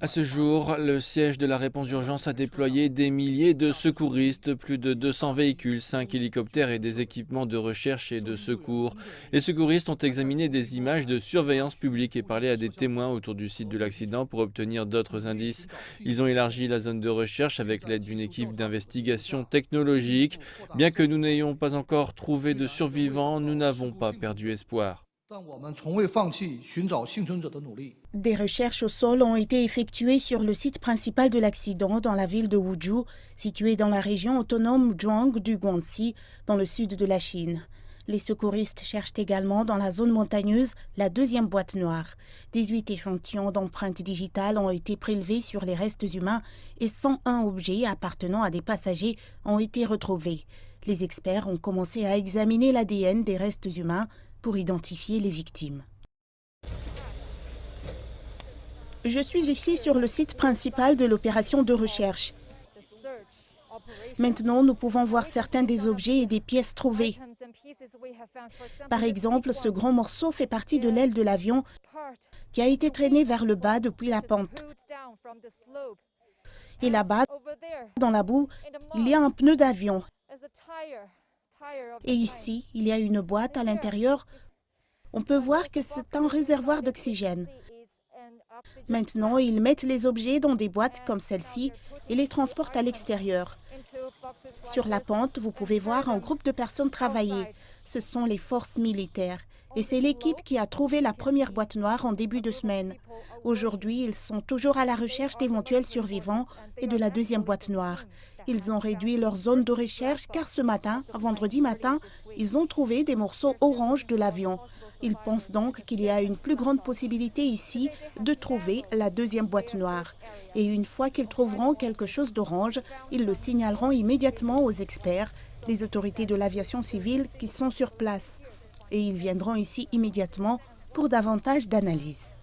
À ce jour, le siège de la réponse d'urgence a déployé des milliers de secouristes, plus de 200 véhicules, 5 hélicoptères et des équipements de recherche et de secours. Les secouristes ont examiné des images de surveillance publique et parlé à des témoins autour du site de l'accident pour obtenir d'autres indices. Ils ont élargi la zone de recherche avec l'aide d'une équipe d'investigation technologique. Bien que nous n'ayons pas encore trouvé de survivants, nous n'avons pas perdu espoir. Des recherches au sol ont été effectuées sur le site principal de l'accident dans la ville de Wuzhou, située dans la région autonome Zhuang du Guangxi, dans le sud de la Chine. Les secouristes cherchent également dans la zone montagneuse la deuxième boîte noire. 18 échantillons d'empreintes digitales ont été prélevés sur les restes humains et 101 objets appartenant à des passagers ont été retrouvés. Les experts ont commencé à examiner l'ADN des restes humains pour identifier les victimes. Je suis ici sur le site principal de l'opération de recherche. Maintenant, nous pouvons voir certains des objets et des pièces trouvées. Par exemple, ce grand morceau fait partie de l'aile de l'avion qui a été traîné vers le bas depuis la pente. Et là-bas, dans la boue, il y a un pneu d'avion. Et ici, il y a une boîte à l'intérieur. On peut voir que c'est un réservoir d'oxygène. Maintenant, ils mettent les objets dans des boîtes comme celle-ci et les transportent à l'extérieur. Sur la pente, vous pouvez voir un groupe de personnes travailler. Ce sont les forces militaires. Et c'est l'équipe qui a trouvé la première boîte noire en début de semaine. Aujourd'hui, ils sont toujours à la recherche d'éventuels survivants et de la deuxième boîte noire. Ils ont réduit leur zone de recherche car ce matin, vendredi matin, ils ont trouvé des morceaux orange de l'avion. Ils pensent donc qu'il y a une plus grande possibilité ici de trouver la deuxième boîte noire. Et une fois qu'ils trouveront quelque chose d'orange, ils le signaleront immédiatement aux experts, les autorités de l'aviation civile qui sont sur place. Et ils viendront ici immédiatement pour davantage d'analyses.